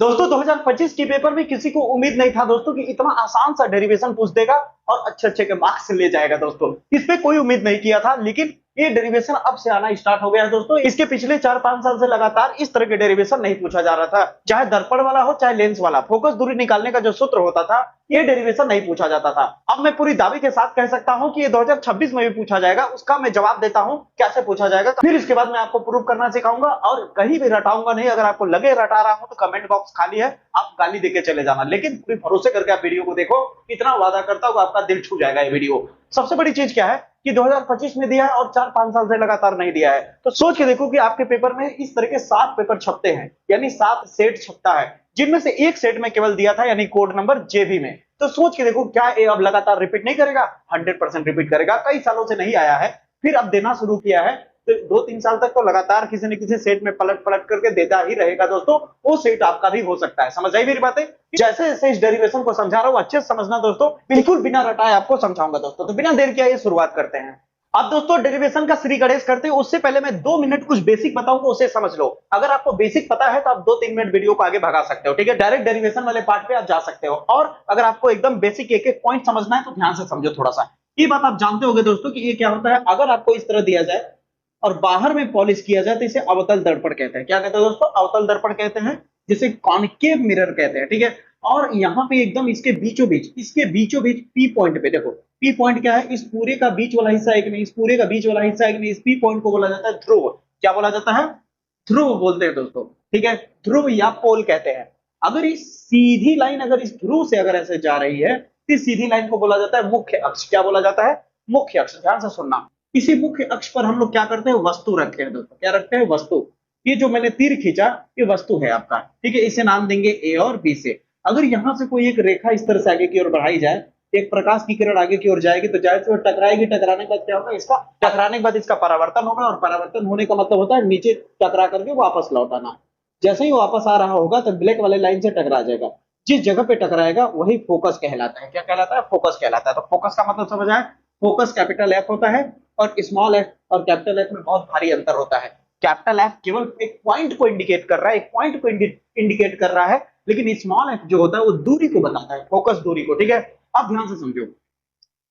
दोस्तों 2025 के पेपर में किसी को उम्मीद नहीं था दोस्तों कि इतना आसान सा डेरिवेशन पूछ देगा और अच्छे अच्छे के मार्क्स ले जाएगा। दोस्तों इस पे कोई उम्मीद नहीं किया था, लेकिन ये डेरिवेशन अब से आना स्टार्ट हो गया है। दोस्तों इसके पिछले 4-5 साल से लगातार इस तरह के डेरिवेशन नहीं पूछा जा रहा था, चाहे दर्पण वाला हो चाहे लेंस वाला। फोकस दूरी निकालने का जो सूत्र होता था ये डेरिवेशन नहीं पूछा जाता था। अब मैं पूरी दावे के साथ कह सकता हूं कि ये 2026 में भी पूछा जाएगा। उसका मैं जवाब देता हूं कैसे पूछा जाएगा, फिर इसके बाद मैं आपको प्रूव करना सिखाऊंगा और कहीं भी रटाऊंगा नहीं। अगर आपको लगे रटा रहा हूं तो कमेंट बॉक्स खाली है, आप गाली देके चले जाना, लेकिन पूरी भरोसे करके आप वीडियो को देखो। इतना वादा करता हूं आपका दिल छू जाएगा ये वीडियो। सबसे बड़ी चीज क्या है कि 2025 में दिया है और 4-5 साल से लगातार नहीं दिया है। तो सोच के देखो कि आपके पेपर में इस तरह के 7 पेपर छपते हैं, यानी 7 सेट छपता है, जिनमें से एक सेट में केवल दिया था, यानी कोड नंबर जेबी में। तो सोच के देखो क्या ये अब लगातार रिपीट नहीं करेगा? 100% रिपीट करेगा। कई सालों से नहीं आया है, फिर अब देना शुरू किया है, तो 2-3 साल तक तो लगातार किसी न किसी सेट में पलट पलट करके देता ही रहेगा। दोस्तों वो सेट आपका भी हो सकता है। समझ आई मेरी बातें? जैसे जैसे इस डेरिवेशन को समझा रहा हूं अच्छे से समझना दोस्तों, बिल्कुल बिना रटाए आपको समझाऊंगा दोस्तों। तो बिना देर किए शुरुआत करते हैं। अब दोस्तों डेरिवेशन का श्री गणेश करते हैं उससे पहले मैं 2 मिनट कुछ बेसिक बताऊंगा, उसे समझ लो। अगर आपको बेसिक पता है तो आप 2-3 मिनट वीडियो को आगे भगा सकते हो, ठीक है? डायरेक्ट डेरिवेशन वाले पार्ट पे आप जा सकते हो। और अगर आपको एकदम बेसिक एक एक पॉइंट समझना है तो ध्यान से समझो थोड़ा सा। ये बात आप जानते होंगे दोस्तों कि ये क्या होता है। अगर आपको इस तरह दिया जाए और बाहर में पॉलिश किया जाए तो इसे अवतल दर्पण कहते हैं। क्या कहते हैं दोस्तों? अवतल दर्पण कहते हैं, जिसे कॉनकेव मिरर कहते हैं, ठीक है? और यहाँ पे एकदम इसके बीचों बीच पी पॉइंट पे देखो, पी पॉइंट क्या है? इस पूरे का बीच वाला हिस्सा एक नहीं, इस पूरे का बीच वाला हिस्सा एक नहीं, इस पी पॉइंट को बोला जाता है ध्रुव। क्या बोला जाता है? ध्रुव बोलते हैं दोस्तों, ठीक है? ध्रुव या पोल कहते हैं। अगर इस सीधी लाइन अगर इस ध्रुव से अगर ऐसे जा रही है तो इस सीधी लाइन को बोला जाता है मुख्य अक्ष। क्या बोला जाता है? मुख्य अक्ष। ध्यान से सुनना। इसी मुख्य अक्ष पर हम लोग क्या करते हैं? वस्तु रखते हैं दोस्तों। क्या रखते हैं? वस्तु। ये जो मैंने तीर खींचा ये वस्तु है आपका, ठीक है? इसे नाम देंगे ए और बी से। अगर यहां से कोई एक रेखा इस तरह से आगे की ओर बढ़ाई जाए, एक प्रकाश की किरण आगे की ओर जाएगी तो जाहिर से टकराएगी। टकराने के बाद क्या होगा? इसका टकराने के बाद इसका परावर्तन होगा, और परावर्तन होने का मतलब होता है नीचे टकरा करके वापस लौट आना। जैसे ही वापस आ रहा होगा तो ब्लैक वाले लाइन से टकरा जाएगा। जिस जगह पे टकराएगा वही फोकस कहलाता है। क्या कहलाता है? फोकस कहलाता है। तो फोकस का मतलब समझ आए? फोकस कैपिटल एफ होता है और स्मॉल एफ और कैपिटल एफ में बहुत भारी अंतर होता है। कैपिटल एफ केवल एक पॉइंट को इंडिकेट कर रहा है, एक पॉइंट को इंडिकेट कर रहा है, लेकिन स्मॉल एफ जो होता है वो दूरी को बताता है, फोकस दूरी को, ठीक है? अब ध्यान से समझो,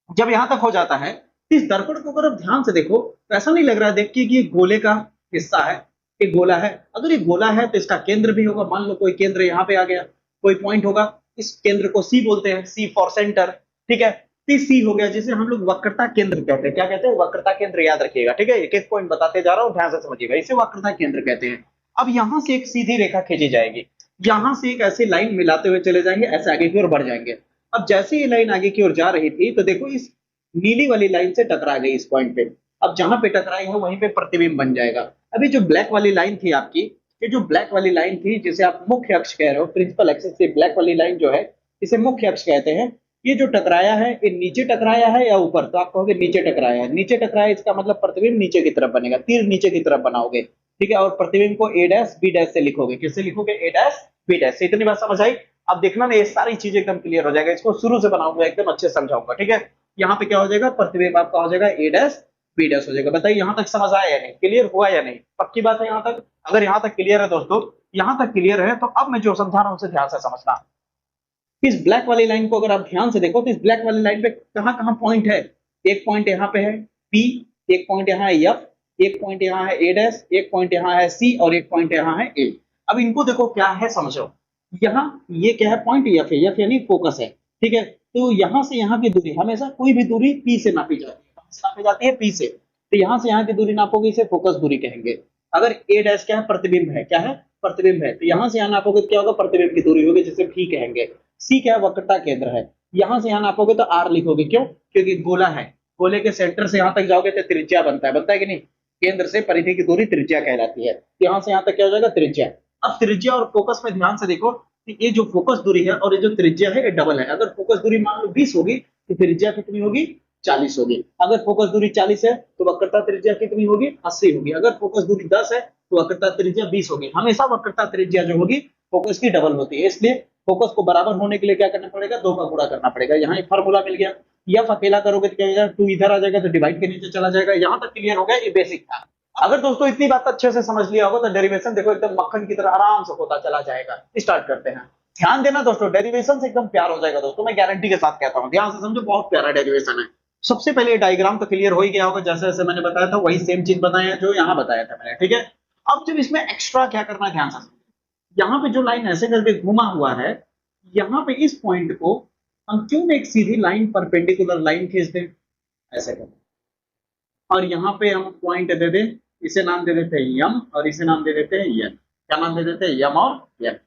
जब यहां तक हो जाता है इस दर्पण को अगर आप ध्यान से देखो तो ऐसा नहीं लग रहा है देखिए कि ये गोले का हिस्सा है, एक गोला है। अगर ये गोला है तो इसका केंद्र भी होगा। मान लो कोई केंद्र यहाँ पे आ गया, कोई पॉइंट होगा, इस केंद्र को सी बोलते हैं, सी फॉर सेंटर, ठीक है? सी हो गया, जिसे हम लोग वक्रता केंद्र कहते हैं। क्या कहते हैं? वक्रता केंद्र। याद रखिएगा, ठीक है? एक एक पॉइंट बताते जा रहा हूं, ध्यान से समझिएगा। इसे वक्रता केंद्र कहते हैं। अब यहां से एक सीधी रेखा खींची जाएगी, यहां से एक ऐसी लाइन मिलाते हुए चले जाएंगे, ऐसे आगे की ओर बढ़ जाएंगे। अब जैसे ये लाइन आगे की ओर जा रही थी तो देखो इस नीली वाली लाइन से टकरा गई इस पॉइंट पे। अब जहां पे टकराई है वहीं पे प्रतिबिंब बन जाएगा। अभी जो ब्लैक वाली लाइन थी आपकी, ये जो ब्लैक वाली लाइन थी जिसे आप मुख्य अक्ष कह रहे हो, प्रिंसिपल एक्सिस से ब्लैक वाली लाइन जो है इसे मुख्य अक्ष कहते हैं। ये जो टकराया है ये नीचे टकराया है या ऊपर? तो आप कहोगे नीचे टकराया है। नीचे टकराया, इसका मतलब प्रतिबिंब नीचे की तरफ बनेगा, तीर नीचे की तरफ बनाओगे, ठीक है? और प्रतिबिंब को ए डैश बी डैश से लिखोगे। किससे लिखोगे? ए डैश बी डैश से। इतनी बात समझ आई? अब देखना ना, ये सारी चीजें एकदम क्लियर हो जाएगा। इसको शुरू से बनाऊंगा, एकदम अच्छे से समझाऊंगा, ठीक है? यहाँ पे क्या हो जाएगा? प्रतिबिंब आपका हो जाएगा ए डैश बी डैश हो जाएगा। बताइए यहाँ तक समझ आया या नहीं? क्लियर हुआ या नहीं? पक्की बात है यहाँ तक? अगर यहाँ तक क्लियर है दोस्तों, यहाँ तक क्लियर है तो अब मैं जो समझा रहा हूँ उसे ध्यान से समझना। इस ब्लैक वाली लाइन को अगर आप ध्यान से देखो तो इस ब्लैक वाली लाइन पे कहां कहां पॉइंट है? एक पॉइंट यहाँ पे है P, एक पॉइंट यहाँ है F, एक पॉइंट यहाँ है A डैश, एक पॉइंट यहाँ है C और एक पॉइंट यहाँ है A। अब इनको देखो क्या है समझो। यहाँ ये क्या है? पॉइंट F है, F यानी फोकस है, ठीक है? तो यहाँ से यहाँ की दूरी, हमेशा कोई भी दूरी P से नापी जाती है। कहां से नापी जाती है? P से। तो यहाँ से यहाँ की दूरी नापोगे, इसे फोकस दूरी कहेंगे। अगर A डैश क्या है? प्रतिबिंब है। क्या है? प्रतिबिंब है। तो यहाँ से यहाँ नापोगे क्या होगा? प्रतिबिंब की दूरी होगी, जिसे V कहेंगे। सी क्या है? वक्रता केंद्र है। यहां से यहां नापोगे तो आर लिखोगे। क्यों? क्योंकि गोला है, गोले के सेंटर से यहां तक जाओगे तो त्रिज्या बनता है। बनता है कि नहीं? केंद्र से परिधि की दूरी त्रिज्या कहलाती है। यहां से यहां तक क्या हो जाएगा? त्रिज्या। अब त्रिज्या और फोकस में ध्यान से देखो कि ये जो फोकस दूरी है और ये जो त्रिज्या है ये डबल है। अगर फोकस दूरी मान लो 20 होगी तो त्रिज्या कितनी होगी? 40 होगी। अगर फोकस दूरी 40 है तो वक्रता त्रिज्या कितनी होगी? 80 होगी। अगर फोकस दूरी 10 है तो वक्रता त्रिज्या 20 होगी। हमेशा वक्रता त्रिज्या जो होगी फोकस की डबल होती है। इसलिए फोकस को बराबर होने के लिए क्या करना पड़ेगा? 2 का गुणा करना पड़ेगा। यहाँ एक फार्मूला मिल गया। एफ अकेला करोगे तो क्या हो जाएगा? 2 इधर आ जाएगा तो डिवाइड के नीचे चला जाएगा। यहाँ तक क्लियर हो गया? ये बेसिक था। अगर दोस्तों इतनी बात अच्छे से समझ लिया होगा तो डेरिवेशन देखो एकदम मक्खन की तरह आराम से होता चला जाएगा। स्टार्ट करते हैं। ध्यान देना दोस्तों, डेरिवेशन से एकदम प्यार हो जाएगा दोस्तों, मैं गारंटी के साथ कहता हूं। ध्यान से समझो, बहुत प्यारा डेरिवेशन है। सबसे पहले डायग्राम तो क्लियर हो ही गया होगा, जैसे जैसे मैंने बताया था वही सेम चीज बताया जो यहाँ बताया था मैंने, ठीक है। अब जब इसमें एक्स्ट्रा क्या करना है ध्यान से समझो। यहाँ पे जो लाइन ऐसे करके घुमा हुआ है, यहाँ पे इस पॉइंट को हम क्यों एक सीधी लाइन परपेंडिकुलर लाइन खींच दें, ऐसे कर, और यहाँ पे हम पॉइंट दे दें, इसे नाम दे देते हैं यम और इसे नाम दे देते हैं यन। क्या नाम दे देते हैं, यम और यन।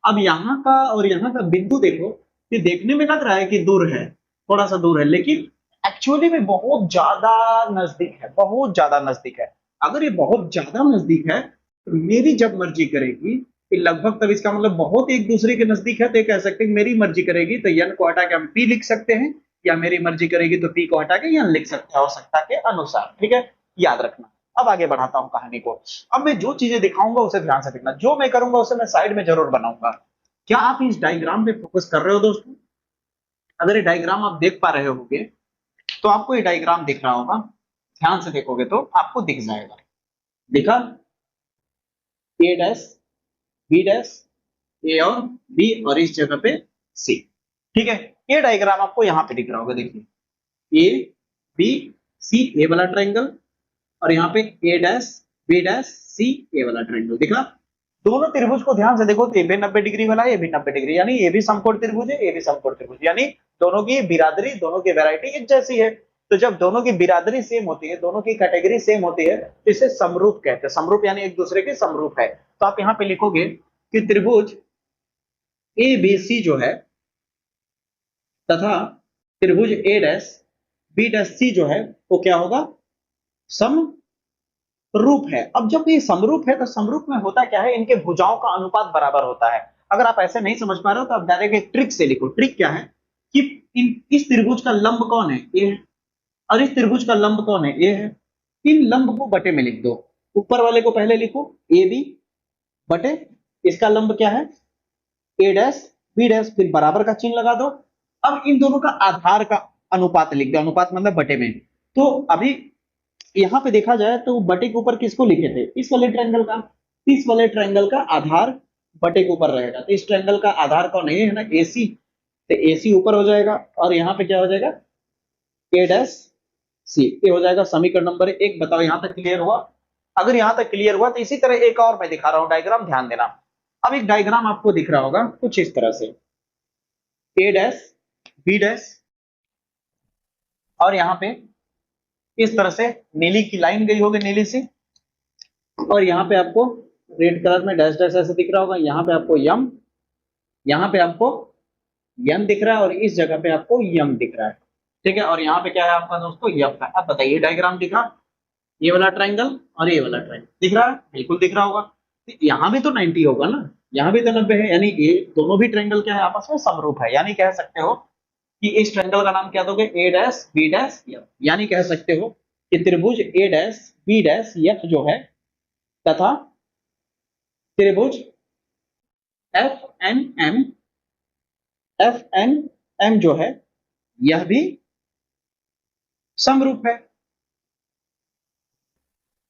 अब यहाँ का और यहाँ का बिंदु देखो, ये देखने में लग रहा है कि दूर है, थोड़ा सा दूर है, लेकिन एक्चुअली में बहुत ज्यादा नजदीक है, बहुत ज्यादा नजदीक है। अगर ये बहुत ज्यादा नजदीक है तो मेरी जब मर्जी करेगी कि लगभग, तब इसका मतलब बहुत एक दूसरे के नजदीक है, तो ये कह सकते हैं मेरी मर्जी करेगी तो यन को हटा के हम पी लिख सकते हैं, या मेरी मर्जी करेगी तो पी को हटा के यन लिख सकते हैं आवश्यकता के अनुसार, ठीक है। याद रखना। अब आगे बढ़ाता हूं कहानी को। अब मैं जो चीजें दिखाऊंगा उसे ध्यान से देखना, जो मैं करूंगा उसे मैं साइड में जरूर बनाऊंगा। क्या आप इस डायग्राम पे फोकस कर रहे हो दोस्तों? अगर ये डायग्राम आप देख पा रहे होगे तो आपको ये डायग्राम दिख रहा होगा, ध्यान से देखोगे तो आपको दिख जाएगा। दिखा? ए डैश, बी डैश, ए और बी, और इस जगह पे सी, ठीक है। ये डायग्राम आपको यहाँ पे दिख रहा होगा, देखिए ए बी सी, ए वाला ट्रायंगल, और यहाँ पे ए डैश बी डैश सी, ए वाला ट्रायंगल दिखा। दोनों त्रिभुज को ध्यान से देखो तो ये भी 90 डिग्री वाला है, ये भी 90 डिग्री, यानी ये भी समकोण त्रिभुज है, ये भी समकोण त्रिभुज, यानी दोनों की बिरादरी, दोनों की वैरायटी एक जैसी है। तो जब दोनों की बिरादरी सेम होती है, दोनों की कैटेगरी सेम होती है, तो इसे समरूप कहते हैं। समरूप यानी एक दूसरे के समरूप है। तो आप यहाँ पे लिखोगे कि त्रिभुज ए बी सी जो है तथा त्रिभुज ए डैश बी डैश सी जो है वो क्या होगा, समरूप है। अब जब ये समरूप है तो समरूप में होता क्या है, इनके भुजाओं का अनुपात बराबर होता है। अगर आप ऐसे नहीं समझ पा रहे हो तो आप डायरेक्ट एक ट्रिक से लिखो। ट्रिक क्या है कि इस त्रिभुज का लंब कौन है, ए है, और इस त्रिभुज का लंब कौन है, ए है। इन लंब को बटे में लिख दो। ऊपर वाले को पहले लिखो ए बी बटे, इसका लंब क्या है ए डैश बी डैश, फिर बराबर का चिन्ह लगा दो। अब इन दोनों का आधार का अनुपात लिख दो, अनुपात मतलब बटे में। तो अभी यहाँ पे देखा जाए तो बटे के ऊपर किसको लिखे थे, इस वाले ट्रायंगल का, इस वाले ट्रायंगल का आधार बटे के ऊपर रहेगा। तो इस ट्रायंगल का आधार कौन है ना, एसी, तो एसी ऊपर हो जाएगा, और यहाँ पे क्या हो जाएगा ए डैश सी, ये हो जाएगा समीकरण नंबर 1। बताओ यहाँ तक क्लियर हुआ? अगर यहाँ तक क्लियर हुआ तो इसी तरह एक और मैं दिखा रहा हूँ डायग्राम, ध्यान देना। अब एक डायग्राम आपको दिख रहा होगा कुछ इस तरह से, ए डैश बी डैश, और यहाँ पे इस तरह से नीली की लाइन गई होगी, नीली सी, और यहाँ पे आपको रेड कलर में डैश डैश ऐसे दिख रहा होगा। यहाँ पे आपको यम, यहाँ पे आपको यन दिख रहा है, और इस जगह पे आपको यम दिख रहा है, ठीक है। और यहाँ पे क्या है आपका दोस्तों, यम का। अब बताइए डायग्राम दिखा, ये वाला ट्रायंगल और ये वाला ट्रायंगल दिख रहा है, बिल्कुल दिख रहा होगा। तो यहाँ भी तो 90 होगा ना, यहाँ भी तो 90 है, यानी ये दोनों भी ट्रायंगल क्या है आपस में समरूप है। यानी कह सकते हो कि इस ट्रायंगल का नाम क्या दोगे, ए डैश बी डैश एफ। यानी कह सकते हो कि त्रिभुज ए डैश बी डैश एफ जो है तथा त्रिभुज एफ एन एम जो है यह भी समरूप है।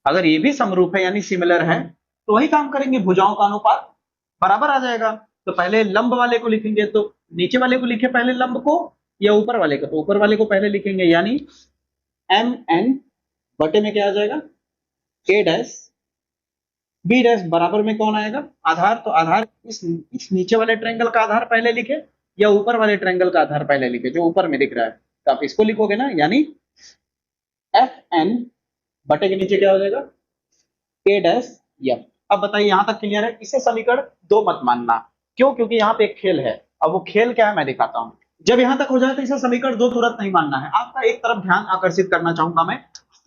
अगर ये भी समरूप है यानी सिमिलर है, तो वही काम करेंगे, भुजाओं का अनुपात बराबर आ जाएगा। तो पहले लंब वाले को लिखेंगे, तो नीचे वाले को लिखे पहले लंब को, या ऊपर वाले को, तो ऊपर वाले को पहले लिखेंगे, यानी एम एन बटे में क्या आ जाएगा ए डैश बी डैश, बराबर में कौन आएगा आधार। तो आधार इस नीचे वाले ट्रायंगल का आधार पहले लिखे, या ऊपर वाले ट्रायंगल का आधार पहले लिखे, जो ऊपर में दिख रहा है, तो आप इसको लिखोगे ना, यानी एफ एन बटे के नीचे क्या हो जाएगा ए डैश एफ। अब बताइए यहां तक क्लियर है? इसे समीकरण 2 मत मानना, क्यों? क्योंकि यहाँ पे एक खेल है। अब वो खेल क्या है मैं दिखाता हूं। जब यहां तक हो जाए तो इसे समीकरण 2 तुरंत नहीं मानना है। आपका एक तरफ ध्यान आकर्षित करना चाहूंगा मैं।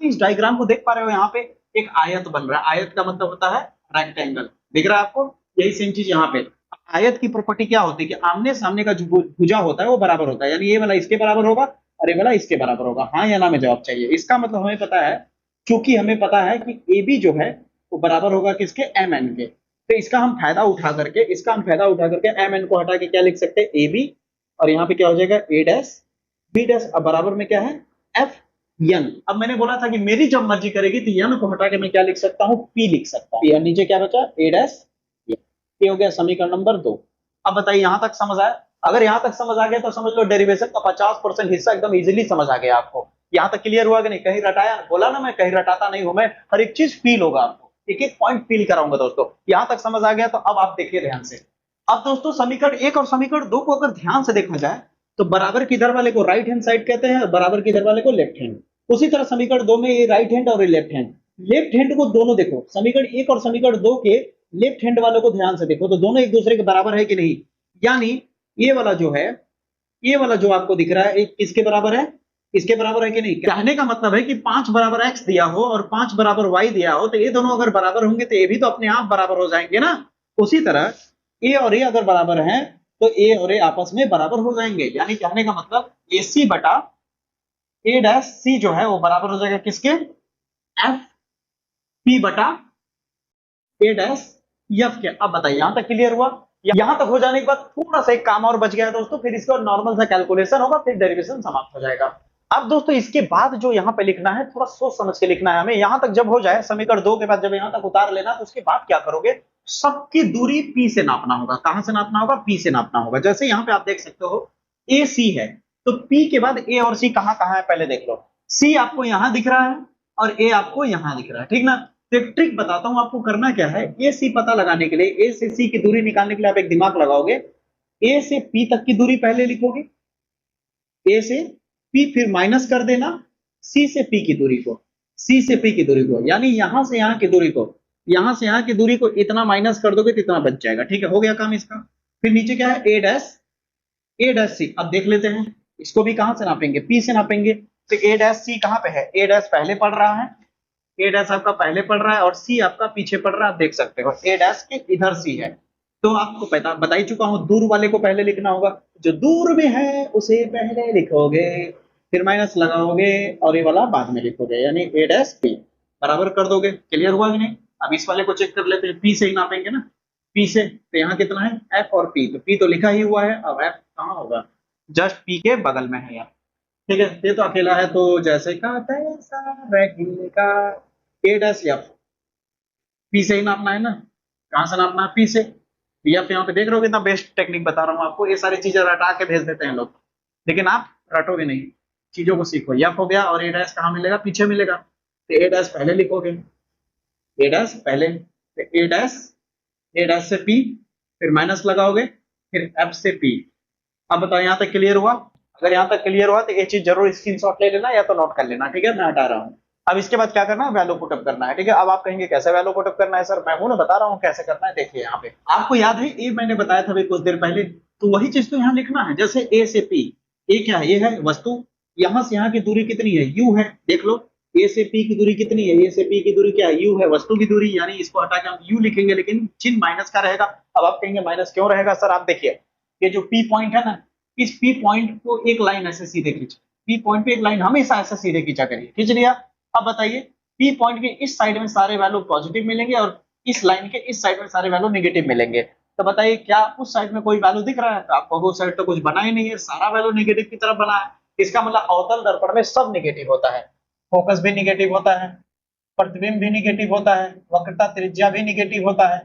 इस डायग्राम को देख पा रहे हो, यहाँ पे एक आयत बन रहा है। आयत का मतलब होता है रेक्टेंगल, दिख रहा है आपको? यही सेम चीज यहाँ पे। आयत की प्रॉपर्टी क्या होती है कि आमने सामने का जो भुजा होता है वो बराबर होता है, यानी ये वाला इसके बराबर होगा और ये वाला इसके बराबर होगा। हाँ या ना में जवाब चाहिए। इसका मतलब हमें पता है, क्योंकि हमें पता है कि ए बी जो है वो बराबर होगा किसके, एम एन के। तो इसका हम फायदा उठा करके एम एन को हटा के क्या लिख सकते हैं, ए बी, और यहाँ पे क्या हो जाएगा ए डैश बी डैश। अब बराबर में क्या है एफ यन। अब मैंने बोला था कि मेरी जब मर्जी करेगी तो यन को हटा के मैं क्या लिख सकता हूँ, पी लिख सकता हूँ। और नीचे क्या बचा, ए डैश। ये हो गया समीकरण नंबर 2। अब बताइए यहां तक समझ आया? अगर यहां तक समझ आ गया तो समझ लो डेरिवेशन का 50% हिस्सा एकदम इजीली समझ आ गया आपको। यहां तक क्लियर हुआ कि नहीं? कहीं रटाया? बोला ना मैं कहीं रटाता नहीं हूं, मैं हर एक चीज फील होगा आपको, एक एक पॉइंट फील कराऊंगा दोस्तों। यहां तक समझ आ गया तो अब आप देखिए ध्यान से। अब दोस्तों समीकरण 1 और समीकरण 2 को अगर ध्यान से देखा जाए तो बराबर की इधर वाले को राइट हैंड साइड कहते हैं और बराबर की इधर वाले को लेफ्ट हैंड। उसी तरह समीकरण 2 में ये राइट हैंड और ये लेफ्ट हैंड। लेफ्ट हैंड को दोनों देखो, समीकरण 1 और समीकरण 2 के लेफ्ट हैंड वालों को ध्यान से देखो तो दोनों एक दूसरे के बराबर है कि नहीं। यानी ये वाला जो है, ये वाला जो आपको दिख रहा है किसके बराबर है, इसके बराबर है कि नहीं। कहने का मतलब है कि 5 बराबर x दिया हो और 5 बराबर y दिया हो तो ये दोनों अगर बराबर होंगे तो ये भी तो अपने आप बराबर हो जाएंगे ना। उसी तरह a और a अगर बराबर हैं तो a और a आपस में बराबर हो जाएंगे। यानी कहने का मतलब ac बटा a डैश c जो है वो बराबर हो जाएगा किसके, f p बटा a डैश f के। अब बताइए यहां तक क्लियर हुआ? यहां तक हो जाने के बाद थोड़ा सा एक काम और बच गया दोस्तों, फिर इसका नॉर्मल सा कैलकुलेशन होगा, फिर डेरिवेशन समाप्त हो जाएगा। अब दोस्तों इसके बाद जो यहाँ पे लिखना है थोड़ा सोच समझ के लिखना है हमें। यहां तक जब हो जाए समीकरण 2 के बाद जब यहां तक उतार लेना तो उसके बाद क्या करोगे, सबकी दूरी P से नापना होगा। कहां से नापना होगा, P से नापना होगा। जैसे यहाँ पे आप देख सकते हो AC है तो P के बाद A और C कहां कहां है पहले देख लो। C आपको यहां दिख रहा है और A आपको यहां दिख रहा है, ठीक ना। तो एक ट्रिक बताता हूं आपको, करना क्या है, ए सी पता लगाने के लिए, ए से सी की दूरी निकालने के लिए आप एक दिमाग लगाओगे। ए से पी तक की दूरी पहले लिखोगे, ए से पी, फिर माइनस कर देना सी से पी की दूरी को, सी से पी की दूरी को, यानी यहां से यहां की दूरी को, यहां से यहां की दूरी को इतना माइनस कर दोगे तो इतना बच जाएगा। ठीक है, हो गया काम इसका। फिर नीचे क्या है, ए डैश सी। अब देख लेते हैं इसको भी कहां से नापेंगे, पी से नापेंगे। तो ए डैश सी कहां पे है, ए डैश पहले पड़ रहा है, ए डैश आपका पहले पड़ रहा है और सी आपका पीछे पड़ रहा है। आप देख सकते हो ए डैश के इधर सी है। तो आपको पता बता ही चुका हूं, दूर वाले को पहले लिखना होगा, जो दूर में है उसे पहले लिखोगे, फिर माइनस लगाओगे और ये वाला बाद में लिखोगे, यानी ए डैश पी बराबर कर दोगे। क्लियर हुआ कि नहीं? अब इस वाले को चेक कर लेते हैं, पी से ही नापेंगे ना, पी से। तो यहाँ कितना है, एफ और पी। तो पी तो लिखा ही हुआ है, अब एफ कहाँ होगा, जस्ट पी के बगल में है यार। ठीक है, ये तो अकेला है तो जैसे का तैसा रहेगा। ए डैश एफ, पी से ही नापना है ना, कहां से नापना है, पी से। एफ यहाँ पे देख रहे हो कितना बेस्ट टेक्निक बता रहा हूँ आपको। ये सारी चीजें रटा के भेज देते हैं लोग, लेकिन आप रटोगे नहीं, चीजों को सीखो। एफ हो गया और ए डैश कहाँ मिलेगा, पीछे मिलेगा। तो ए डैश पहले लिखोगे, ए डैश पहले, तो ए डैश से पी, फिर माइनस लगाओगे, फिर एफ से पी। अब बताओ यहाँ तक क्लियर हुआ? अगर यहाँ तक क्लियर हुआ तो ये चीज जरूर स्क्रीनशॉट ले लेना या तो नोट कर लेना। ठीक है, मैं हटा रहा हूँ। अब इसके बाद क्या करना है, वैल्यू पुटअप करना है। ठीक है, अब आप कहेंगे कैसे वैल्यू पुटअप करना है सर, मैं हूं ना बता रहा हूँ कैसे करना है। देखिए यहाँ पे आपको याद है, ये मैंने बताया था अभी कुछ देर पहले, तो वही चीज तो यहाँ लिखना है। जैसे ए से पी, ए क्या है, ये है वस्तु, यहाँ से यहाँ की दूरी कितनी है, यू है। देख लो ए से पी की दूरी कितनी है, ए से पी की दूरी क्या है, यू है, वस्तु की दूरी। यानी इसको हटा के हम यू लिखेंगे, लेकिन चिन्ह माइनस का रहेगा। अब आप कहेंगे माइनस क्यों रहेगा सर, आप देखिए ये जो पी पॉइंट है ना, इस पी पॉइंट को एक लाइन ऐसे सीधे खींचे, पी पॉइंट पे एक लाइन हमेशा ऐसे सीधे खींचा करिए, खींच लिया। अब बताइए पी पॉइंट के इस साइड में सारे वैल्यू पॉजिटिव मिलेंगे और इस लाइन के इस साइड में सारे वैल्यू नेगेटिव मिलेंगे। तो बताइए क्या उस साइड में कोई वैल्यू दिख रहा है, तो आपको वो साइड तो कुछ बना ही नहीं है, सारा वैल्यू नेगेटिव की तरफ बना है। इसका मतलब अवतल दर्पण में सब नेगेटिव होता है, फोकस भी नेगेटिव होता है, प्रतिबिंब भी नेगेटिव होता है, वक्रता त्रिज्या भी नेगेटिव होता है।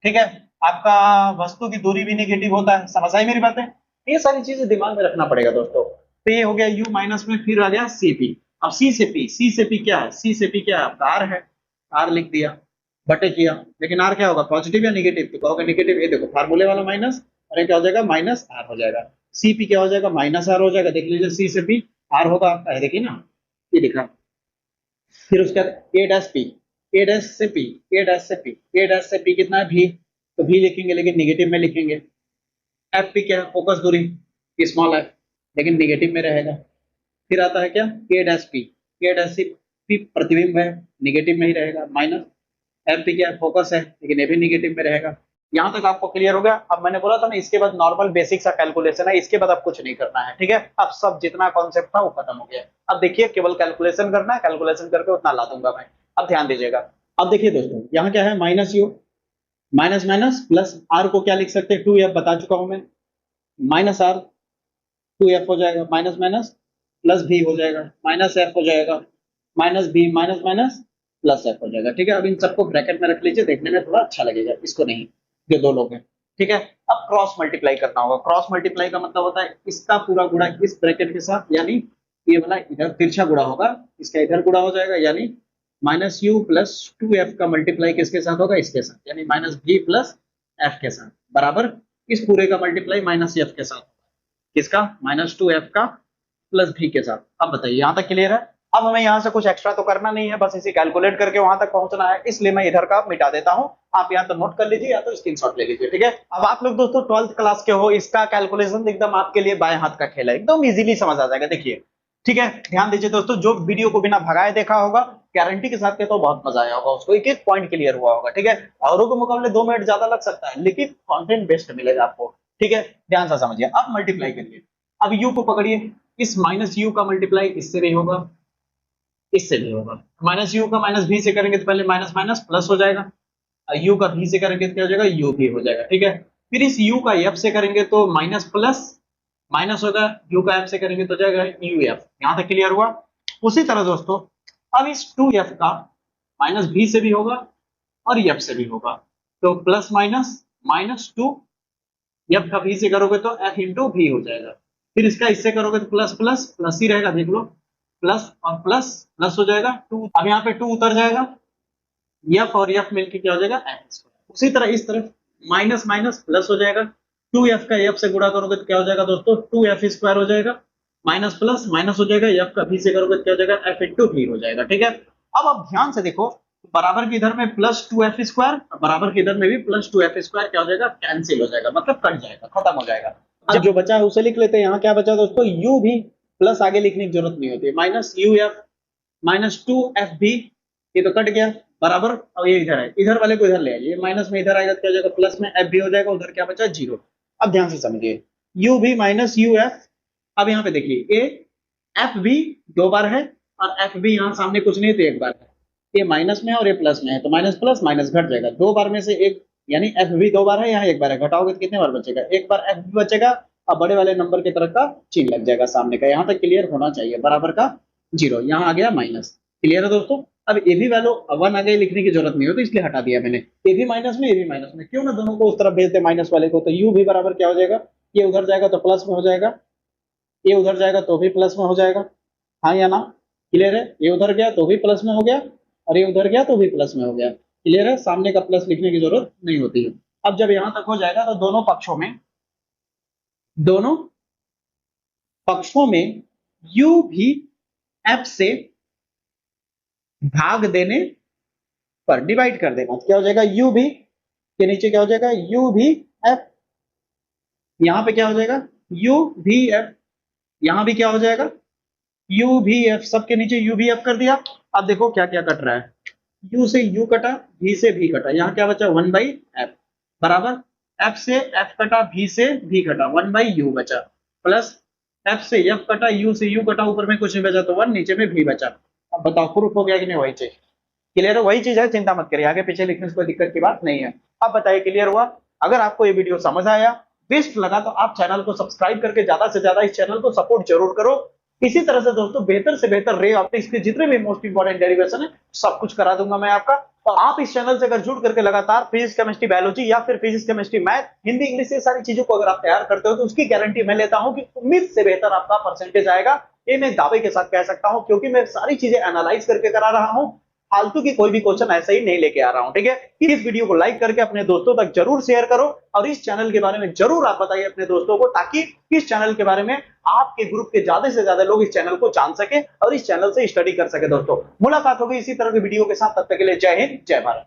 ठीक है, आपका वस्तु की दूरी भी नेगेटिव होता है। समझ आई मेरी बातें? ये सारी चीजें दिमाग में रखना पड़ेगा दोस्तों। तो ये हो गया u माइनस में, फिर आ गया Cp। अब C से P, C से P क्या है, C से P क्या है आपका R है, R लिख दिया, बटे किया। लेकिन R क्या होगा, पॉजिटिव या नेगेटिव, तो कहोगे नेगेटिव। ये देखो फार्मूले वाला माइनस, और ये क्या हो जाएगा, माइनस R हो जाएगा। Cp क्या हो जाएगा, माइनस R हो जाएगा। देख लीजिए C से P R होगा आपका, देखिए ना, ये दिखा। फिर उसके बाद ए डैश पी, ए डैश से पी, ए डैश से पी, ए डैश से पी कितना है, भी, तो भी लिखेंगे लेकिन नेगेटिव में लिखेंगे। एफ पी क्या है, फोकस दूरी, स्मॉल एफ, लेकिन नेगेटिव में रहेगा। फिर आता है क्या, ए डैश पी, ए डैश सी पी प्रतिबिंब है, नेगेटिव में ही रहेगा। माइनस एफ पी क्या है, फोकस है, लेकिन ये भी नेगेटिव में रहेगा। यहां तक आपको क्लियर हो गया? अब मैंने बोला था ना इसके बाद नॉर्मल बेसिक सा कैलकुलेशन है, इसके बाद अब कुछ नहीं करना है। ठीक है, अब सब जितना कॉन्सेप्ट था वो खत्म हो गया। अब देखिए केवल कैलकुलेशन करना है, कैलकुलेशन करके उतना ला दूंगा मैं। अब ध्यान दीजिएगा। अब देखिए दोस्तों यहाँ क्या है, minus U, minus minus plus R को क्या लिख सकते हैं, 2f बता चुका हूं मैं, माइनस आर 2f हो जाएगा, माइनस माइनस प्लस भी हो जाएगा, माइनस एफ हो जाएगा, minus B minus minus plus F हो जाएगा। ठीक है, अब इन सबको ब्रैकेट में रख लीजिए, देखने में थोड़ा अच्छा लगेगा, इसको नहीं, ये दो लोग हैं। ठीक है, अब क्रॉस मल्टीप्लाई करना होगा। क्रॉस मल्टीप्लाई का मतलब होता है इसका पूरा गुणा इस ब्रैकेट के साथ, यानी ये वाला इधर तिरछा गुणा होगा, इसका इधर गुणा हो जाएगा, यानी माइनस यू प्लस 2f का मल्टीप्लाई किसके साथ होगा, इसके साथ, यानी माइनस बी प्लस एफ के साथ, बराबर इस पूरे का मल्टीप्लाई माइनस एफ के साथ, किसका, माइनस 2f का प्लस भी के साथ। अब बताइए यहां तक क्लियर है। अब हमें यहां से कुछ एक्स्ट्रा तो करना नहीं है, बस इसे कैलकुलेट करके वहां तक पहुंचना है, इसलिए मैं इधर का मिटा देता हूं। आप यहाँ तो नोट कर लीजिए या तो स्क्रीनशॉट ले लीजिए। ठीक है, अब आप लोग दोस्तों 12th क्लास के हो, इसका कैलकुलेशन एकदम आपके लिए बाएं हाथ का खेल है, एकदम इजीली समझ आ जाएगा। देखिए, ठीक है, ध्यान दीजिए दोस्तों, जो वीडियो को बिना भगाए देखा होगा, गारंटी के साथ के तो बहुत मजा आया होगा, उसको एक एक पॉइंट क्लियर हुआ होगा। ठीक है, औरों के मुकाबले 2 मिनट ज्यादा लग सकता है, लेकिन कंटेंट बेस्ट मिलेगा आपको। ठीक है, ध्यान से समझिए। अब मल्टीप्लाई करिए, अब यू को पकड़िए, इस माइनस यू का मल्टीप्लाई इससे भी होगा, इससे भी होगा। माइनस यू का माइनस भी से करेंगे तो पहले माइनस माइनस प्लस हो जाएगा, यू का भी से करेंगे तो क्या हो जाएगा, यू भी हो जाएगा। ठीक है, फिर इस यू का एफ से करेंगे तो माइनस प्लस माइनस होगा, यू का एफ से करेंगे तो जाएगा यू एफ। यहां तक क्लियर हुआ। उसी तरह दोस्तों अब इस 2f का माइनस भी से भी होगा और एफ से भी होगा, तो प्लस माइनस माइनस 2, एफ का भी से करोगे तो एफ इंटू भी हो जाएगा। फिर इसका इससे करोगे तो प्लस प्लस प्लस ही रहेगा, देख लो, प्लस और प्लस प्लस हो जाएगा 2। अब यहाँ पे 2 उतर जाएगा, एफ और एफ मिलकर क्या हो जाएगा, एफ। उसी तरह इस तरफ माइनस माइनस प्लस हो जाएगा, 2f का एफ से गुणा करोगे तो क्या हो जाएगा दोस्तों, 2f स्क्वायर हो जाएगा, माइनस प्लस माइनस हो जाएगा, एफ का भी से करोगे तो क्या हो जाएगा, एफ इंटू भी हो जाएगा। ठीक है, अब आप ध्यान से देखो, बराबर के इधर में प्लस 2f स्क्वायर, बराबर के इधर में भी प्लस 2f स्क्वायर क्या हो जाएगा, कैंसिल हो जाएगा, मतलब कट जाएगा, खत्म हो जाएगा। अब जो बचा है उसे लिख लेते हैं। यहाँ क्या बचा दोस्तों, u भी प्लस आगे लिखने की जरूरत नहीं होती, minus U F minus 2f भी, ये तो कट गया, बराबर। अब ये इधर है, इधर वाले को इधर ले आइए, माइनस में इधर आएगा तो क्या हो जाएगा, प्लस में f भी हो जाएगा, उधर क्या बचा, 0। अब ध्यान से समझिए, u भी माइनस यू एफ, अब यहाँ पे देखिए ए एफ भी 2 बार है और एफ भी यहाँ सामने कुछ नहीं तो 1 बार है, ये माइनस में और ये प्लस में है, तो माइनस प्लस माइनस घट जाएगा, 2 बार में से एक, यानी एफ भी 2 बार है, यहाँ 1 बार है, घटाओगे तो कितने बार बचेगा, 1 बार एफ भी बचेगा, अब बड़े वाले नंबर की तरफ का चिन्ह लग जाएगा सामने का। यहाँ तक क्लियर होना चाहिए, बराबर का 0, यहाँ आ गया माइनस। क्लियर है दोस्तों। अब ए भी वैल्यू 1 आगे लिखने की जरूरत नहीं हो, तो इसलिए हटा दिया मैंने, ए भी माइनस में, ए भी माइनस में, क्यों ना दोनों को उस तरफ भेजते माइनस वाले को, तो यू भी बराबर क्या हो जाएगा, ये उधर जाएगा तो प्लस में हो जाएगा, ये उधर जाएगा तो भी प्लस में हो जाएगा, हाँ या ना, क्लियर है। ये उधर गया तो भी प्लस में हो गया और ये उधर गया तो भी प्लस में हो गया, क्लियर है। सामने का प्लस लिखने की जरूरत नहीं होती है। अब जब यहां तक हो जाएगा तो दोनों पक्षों में u भी f से भाग देने पर डिवाइड कर देना, क्या हो जाएगा, u भी के नीचे क्या हो जाएगा, u भी f, यहां पे क्या हो जाएगा, u भी f, यहां भी क्या हो जाएगा, u भी f, सबके नीचे u भी f कर दिया। अब देखो क्या क्या कट रहा है, u से u कटा, v से v कटा, यहाँ क्या बचा, 1/f, बराबर f से f कटा, v से v कटा, 1/u बचा, प्लस f से f कटा, u से u कटा, ऊपर में कुछ नहीं बचा तो 1, नीचे में v बचा। अब बताओ प्रूफ हो गया कि नहीं, वही चीज क्लियर है, वही चीज है, चिंता मत करिए, आगे पीछे लिखने से कोई दिक्कत की बात नहीं है। अब बताइए क्लियर हुआ। अगर आपको ये वीडियो समझ आया, बेस्ट लगा, तो आप चैनल को सब्सक्राइब करके ज्यादा से ज्यादा इस चैनल को सपोर्ट जरूर करो। इसी तरह से दोस्तों बेहतर से बेहतर रे ऑप्टिक्स के जितने भी मोस्ट इंपोर्टेंट डेरिवेशन है सब कुछ करा दूंगा मैं आपका। और आप इस चैनल से अगर जुड़ करके लगातार फिजिक्स केमिस्ट्री बायोलॉजी या फिर physics chemistry math Hindi English ये सारी चीजों को अगर आप तैयार करते हो तो उसकी गारंटी मैं लेता हूं कि उम्मीद से बेहतर आपका परसेंटेज आएगा, ये मैं दावे के साथ कह सकता हूं, क्योंकि मैं सारी चीजें एनालाइज करके करा रहा हूं, फालतू की कोई भी क्वेश्चन ऐसे ही नहीं लेके आ रहा हूं। ठीक है, इस वीडियो को लाइक करके अपने दोस्तों तक जरूर शेयर करो और इस चैनल के बारे में जरूर आप बताइए अपने दोस्तों को, ताकि इस चैनल के बारे में आपके ग्रुप के ज्यादा से ज्यादा लोग इस चैनल को जान सके और इस चैनल से स्टडी कर सके। दोस्तों मुलाकात होगी इसी तरह की वीडियो के साथ, तब तक के लिए जय हिंद, जय भारत।